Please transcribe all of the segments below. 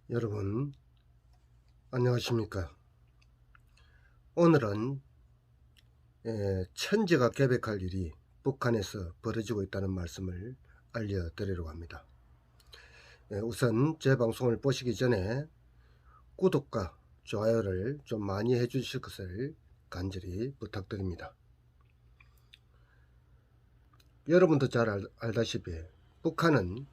여러분 안녕하십니까. 오늘은 천지가 계획할 일이 북한에서 벌어지고 있다는 말씀을 알려드리려고 합니다. 우선 제 방송을 보시기 전에 구독과 좋아요를 좀 많이 해주실 것을 간절히 부탁드립니다. 여러분도 잘 알다시피 북한은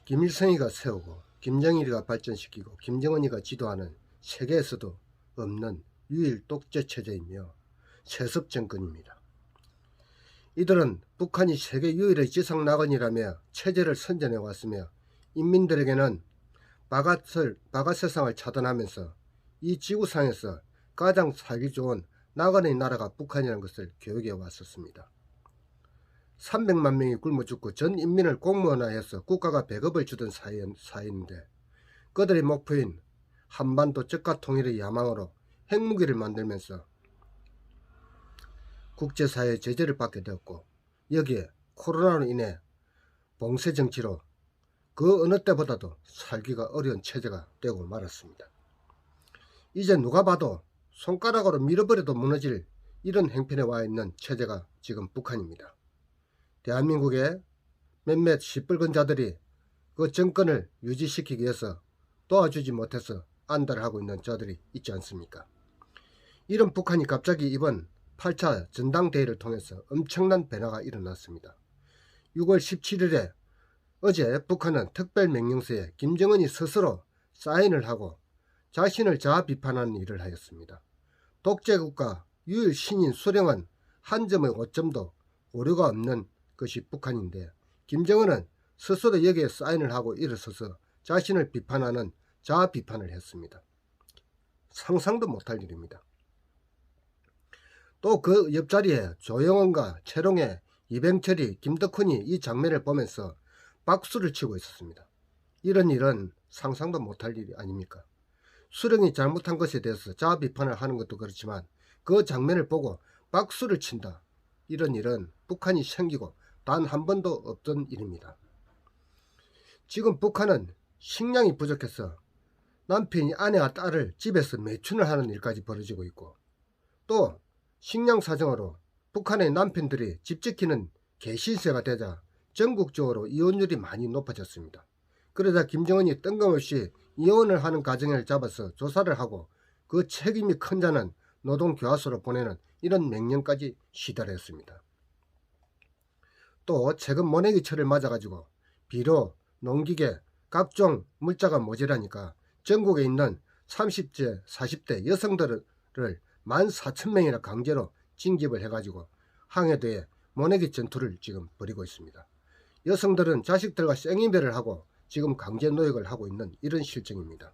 김일성이가 세우고 김정일이가 발전시키고 김정은이가 지도하는 세계에서도 없는 유일 독재 체제이며 세습 정권입니다. 이들은 북한이 세계 유일의 지상낙원이라며 체제를 선전해 왔으며 인민들에게는 바가세상을 차단하면서 이 지구상에서 가장 살기 좋은 낙원의 나라가 북한이라는 것을 교육해 왔었습니다. 300만 명이 굶어 죽고 전 인민을 공무원화해서 국가가 배급을 주던 사이인데 그들의 목표인 한반도 적가 통일의 야망으로 핵무기를 만들면서 국제사회의 제재를 받게 되었고, 여기에 코로나로 인해 봉쇄 정치로 그 어느 때보다도 살기가 어려운 체제가 되고 말았습니다. 이제 누가 봐도 손가락으로 밀어버려도 무너질 이런 행편에 와 있는 체제가 지금 북한입니다. 대한민국의 몇몇 시뻘건 자들이 그 정권을 유지시키기 위해서 도와주지 못해서 안달을 하고 있는 자들이 있지 않습니까? 이런 북한이 갑자기 이번 8차 전당대회를 통해서 엄청난 변화가 일어났습니다. 6월 17일에 어제 북한은 특별명령서에 김정은이 스스로 사인을 하고 자신을 자아 비판하는 일을 하였습니다. 독재국가 유일 신인 수령은 한 점의 오점도 오류가 없는 것이 북한인데, 김정은은 스스로 여기에 사인을 하고 일어서서 자신을 비판하는 자아 비판을 했습니다. 상상도 못할 일입니다. 또 그 옆자리에 조영원과 최롱해, 이병철이, 김덕훈이 이 장면을 보면서 박수를 치고 있었습니다. 이런 일은 상상도 못할 일이 아닙니까? 수령이 잘못한 것에 대해서 자아 비판을 하는 것도 그렇지만 그 장면을 보고 박수를 친다. 이런 일은 북한이 생기고 단 한 번도 없던 일입니다. 지금 북한은 식량이 부족해서 남편이 아내와 딸을 집에서 매춘을 하는 일까지 벌어지고 있고, 또 식량 사정으로 북한의 남편들이 집 지키는 개신세가 되자 전국적으로 이혼율이 많이 높아졌습니다. 그러자 김정은이 뜬금없이 이혼을 하는 가정을 잡아서 조사를 하고 그 책임이 큰 자는 노동교화소로 보내는 이런 명령까지 시달했습니다. 또 최근 모내기철을 맞아가지고 비료, 농기계, 각종 물자가 모자라니까 전국에 있는 30대, 40대 여성들을 14,000명이나 강제로 징집을 해가지고 항해도에 모내기 전투를 지금 벌이고 있습니다. 여성들은 자식들과 생이별을 하고 지금 강제 노역을 하고 있는 이런 실정입니다.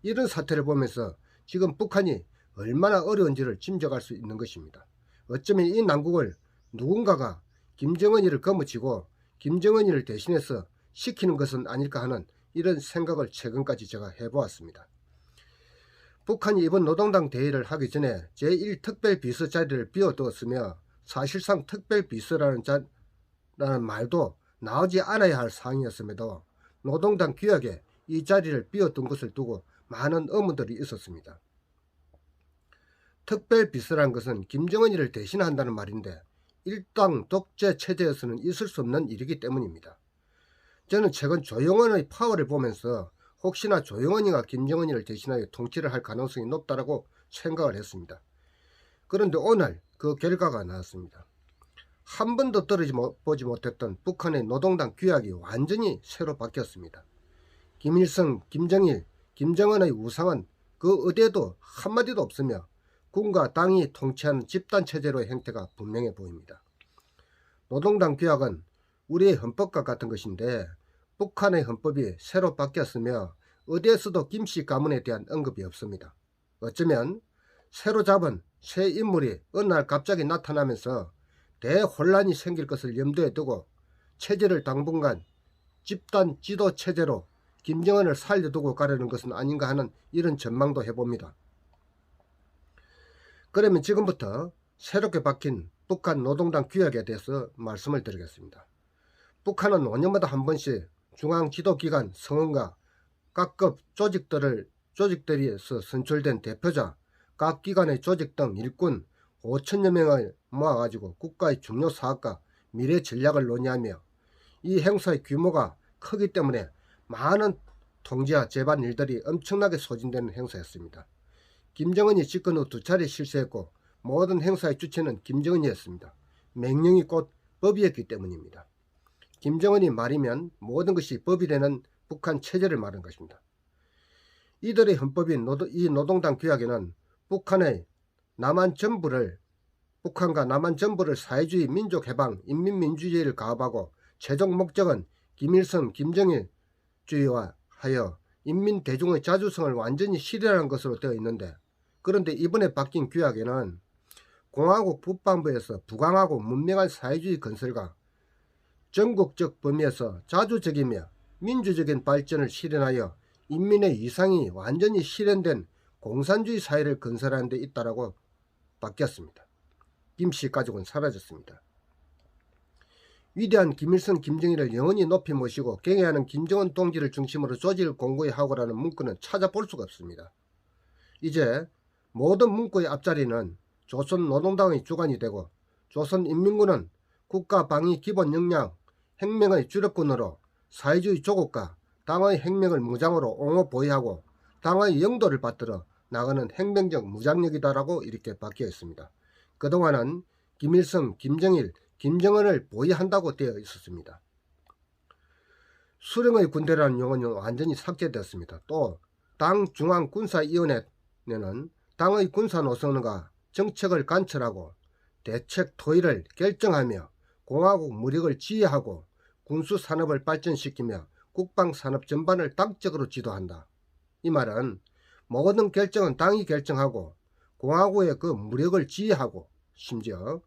이런 사태를 보면서 지금 북한이 얼마나 어려운지를 짐작할 수 있는 것입니다. 어쩌면 이 난국을 누군가가 김정은이를 거머쥐고 김정은이를 대신해서 시키는 것은 아닐까 하는 이런 생각을 최근까지 제가 해보았습니다. 북한이 이번 노동당 대회를 하기 전에 제1특별비서 자리를 비워두었으며 사실상 특별비서라는 말도 나오지 않아야 할 상황이었음에도 노동당 규약에 이 자리를 비워둔 것을 두고 많은 의문들이 있었습니다. 특별비서란 것은 김정은이를 대신한다는 말인데 일당 독재 체제에서는 있을 수 없는 일이기 때문입니다. 저는 최근 조영원의 파워를 보면서 혹시나 조영원이가 김정은이를 대신하여 통치를 할 가능성이 높다고 생각을 했습니다. 그런데 오늘 그 결과가 나왔습니다. 한 번도 보지 못했던 북한의 노동당 규약이 완전히 새로 바뀌었습니다. 김일성, 김정일, 김정은의 우상은 그 어디에도 한마디도 없으며 군과 당이 통치하는 집단체제로의 형태가 분명해 보입니다. 노동당 규약은 우리의 헌법과 같은 것인데 북한의 헌법이 새로 바뀌었으며 어디에서도 김씨 가문에 대한 언급이 없습니다. 어쩌면 새로 잡은 새 인물이 어느 날 갑자기 나타나면서 대혼란이 생길 것을 염두에 두고 체제를 당분간 집단 지도 체제로 김정은을 살려두고 가려는 것은 아닌가 하는 이런 전망도 해봅니다. 그러면 지금부터 새롭게 바뀐 북한 노동당 규약에 대해서 말씀을 드리겠습니다. 북한은 5년마다 한 번씩 중앙지도기관 성원과 각급 조직들에서 선출된 대표자, 각 기관의 조직 등 일꾼 5천여 명을 모아가지고 국가의 중요 사업과 미래 전략을 논의하며, 이 행사의 규모가 크기 때문에 많은 통제와 재반 일들이 엄청나게 소진되는 행사였습니다. 김정은이 집권 후 2차례 실세했고 모든 행사의 주체는 김정은이었습니다. 명령이 곧 법이었기 때문입니다. 김정은이 말이면 모든 것이 법이라는 북한 체제를 말한 것입니다. 이들의 헌법인 이 노동당 규약에는 북한과 남한 전부를 사회주의, 민족해방, 인민민주주의를 가압하고 최종 목적은 김일성, 김정일주의와 하여 인민대중의 자주성을 완전히 실현하는 것으로 되어 있는데, 그런데 이번에 바뀐 규약에는 공화국 국방부에서 부강하고 문명한 사회주의 건설과 전국적 범위에서 자주적이며 민주적인 발전을 실현하여 인민의 이상이 완전히 실현된 공산주의 사회를 건설하는 데 있다라고 바뀌었습니다. 김씨 가족은 사라졌습니다. 위대한 김일성, 김정일을 영원히 높이 모시고 경애하는 김정은 동지를 중심으로 조직을 공고히 하고라는 문구는 찾아볼 수가 없습니다. 이제 모든 문구의 앞자리는 조선노동당의 주관이 되고, 조선인민군은 국가방위 기본 역량 행명의 주력군으로 사회주의 조국과 당의 행명을 무장으로 옹호 보위하고 당의 영도를 받들어 나가는 행명적 무장력이다라고 이렇게 바뀌어 있습니다. 그동안은 김일성, 김정일, 김정은을 보위한다고 되어 있었습니다. 수령의 군대라는 용어는 완전히 삭제되었습니다. 또 당 중앙군사위원회는 당의 군사 노선과 정책을 관철하고 대책 토의를 결정하며 공화국 무력을 지휘하고 군수산업을 발전시키며 국방산업 전반을 당적으로 지도한다. 이 말은 모든 결정은 당이 결정하고 공화국의 그 무력을 지휘하고 심지어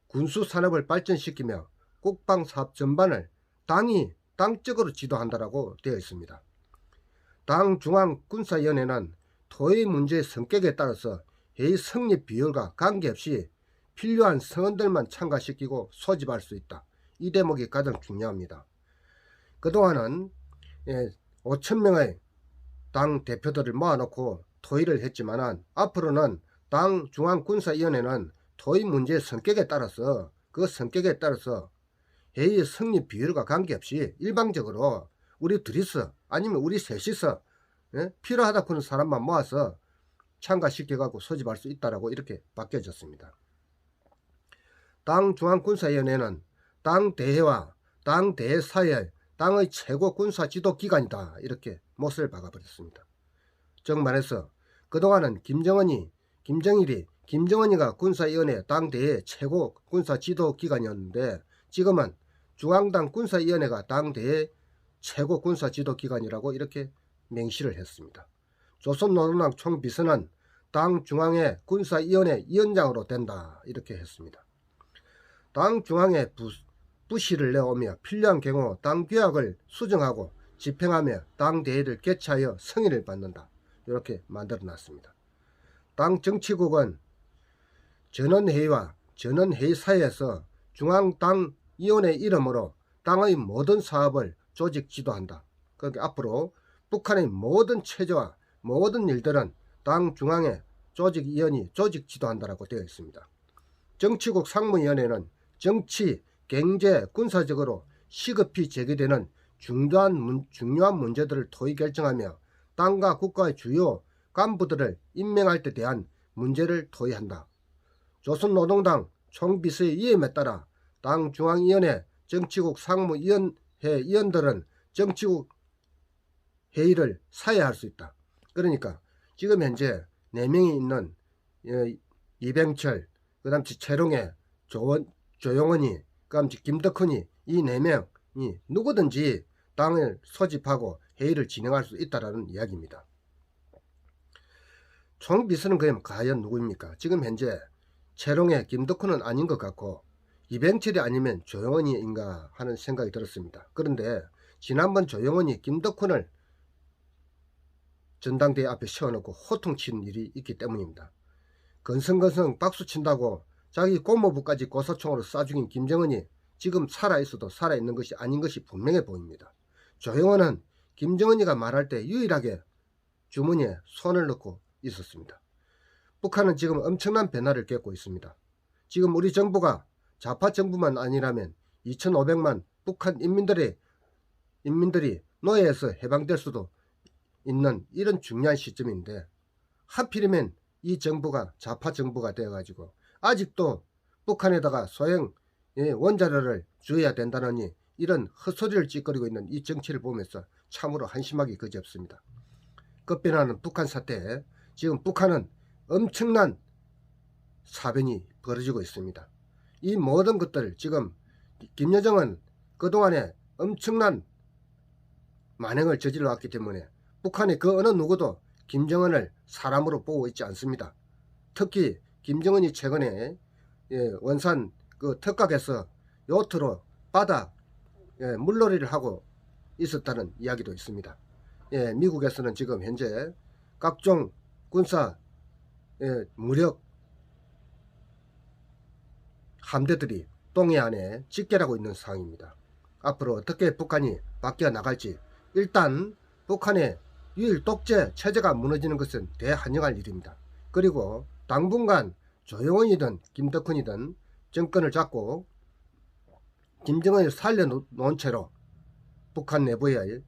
군수산업을 발전시키며 국방사업 전반을 당이 당적으로 지도한다라고 되어 있습니다. 당 중앙군사위원회는 토의 문제의 성격에 따라서 회의 성립 비율과 관계없이 필요한 성원들만 참가시키고 소집할 수 있다. 이 대목이 가장 중요합니다. 그동안은 5,000명의 당 대표들을 모아놓고 토의를 했지만, 앞으로는 당 중앙군사위원회는 토의 문제의 성격에 따라서 회의의 성립 비율과 관계없이 일방적으로 우리 둘이서 아니면 우리 셋이서 필요하다 보는 사람만 모아서 참가시켜갖고 소집할 수 있다라고 이렇게 바뀌어졌습니다. 당 중앙군사위원회는 당 대회와 당 대회 사이의 당의 최고 군사 지도 기관이다, 이렇게 못을 박아버렸습니다. 즉 말해서 그동안은 김정은이가 군사위원회 당 대회 최고 군사 지도 기관이었는데, 지금은 중앙당 군사위원회가 당 대회 최고 군사 지도 기관이라고 이렇게 명시를 했습니다. 조선노동당 총비서는 당 중앙회 군사위원회 위원장으로 된다, 이렇게 했습니다. 당 중앙회 부시를 내오며 필요한 경우 당 규약을 수정하고 집행하며 당 대회를 개최하여 승인을 받는다, 이렇게 만들어 놨습니다. 당 정치국은 전원회의와 전원회의 사이에서 중앙당위원회 이름으로 당의 모든 사업을 조직 지도한다. 그러니까 앞으로 북한의 모든 체제와 모든 일들은 당 중앙회 조직위원이 조직 지도한다라고 되어 있습니다. 정치국 상무위원회는 정치, 경제, 군사적으로 시급히 제기되는 중요한 문제들을 토의 결정하며 당과 국가의 주요 간부들을 임명할 때 대한 문제를 토의한다. 조선노동당 총비서의 위임에 따라 당 중앙위원회 정치국 상무위원회 위원들은 정치국 회의를 사회할 수 있다. 그러니까 지금 현재 4명이 있는 이병철, 그 다음 최롱해, 조용원이, 그 다음 김덕훈이, 이 4명이 누구든지 당을 소집하고 회의를 진행할 수 있다는 이야기입니다. 총비서는 그럼 과연 누구입니까? 지금 현재 최롱해, 김덕훈은 아닌 것 같고 이병철이 아니면 조용원이인가 하는 생각이 들었습니다. 그런데 지난번 조용원이 김덕훈을 전당대회 앞에 세워놓고 호통치는 일이 있기 때문입니다. 건성건성 박수친다고 자기 고모부까지 고소총으로 쏴 죽인 김정은이 지금 살아있어도 살아있는 것이 아닌 것이 분명해 보입니다. 조용원은 김정은이가 말할 때 유일하게 주머니에 손을 넣고 있었습니다. 북한은 지금 엄청난 변화를 겪고 있습니다. 지금 우리 정부가 좌파 정부만 아니라면 2500만 북한 인민들이 노예에서 해방될 수도 있는 이런 중요한 시점인데, 하필이면 이 정부가 좌파 정부가 되어가지고 아직도 북한에다가 소형 원자로를 주어야 된다느니 이런 헛소리를 찌꺼리고 있는 이 정치를 보면서 참으로 한심하기 그지없습니다. 급변하는 북한 사태에 지금 북한은 엄청난 사변이 벌어지고 있습니다. 이 모든 것들을 지금 김여정은 그동안에 엄청난 만행을 저질러 왔기 때문에 북한의 그 어느 누구도 김정은을 사람으로 보고 있지 않습니다. 특히 김정은이 최근에 원산 그 특각에서 요트로 바다 물놀이를 하고 있었다는 이야기도 있습니다. 미국에서는 지금 현재 각종 군사 무력 함대들이 동해안에 집결하고 있는 상황입니다. 앞으로 어떻게 북한이 바뀌어 나갈지, 일단 북한의 유일 독재 체제가 무너지는 것은 대환영할 일입니다. 그리고 당분간 조용원이든 김덕훈이든 정권을 잡고 김정은을 살려놓은 채로 북한 내부의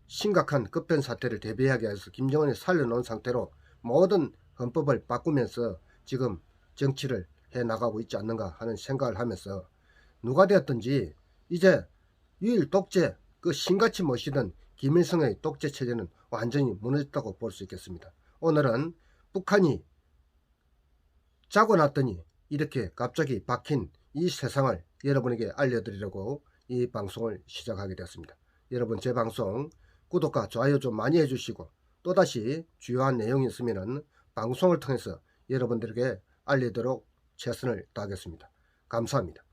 심각한 급변 사태를 대비하기 위해서 김정은을 살려놓은 상태로 모든 헌법을 바꾸면서 지금 정치를 해나가고 있지 않는가 하는 생각을 하면서, 누가 되었든지 이제 유일 독재 그 신같이 모시던 김일성의 독재 체제는 완전히 무너졌다고 볼 수 있겠습니다. 오늘은 북한이 자고 났더니 이렇게 갑자기 박힌 이 세상을 여러분에게 알려드리려고 이 방송을 시작하게 되었습니다. 여러분, 제 방송 구독과 좋아요 좀 많이 해주시고, 또다시 주요한 내용이 있으면 방송을 통해서 여러분들에게 알리도록 최선을 다하겠습니다. 감사합니다.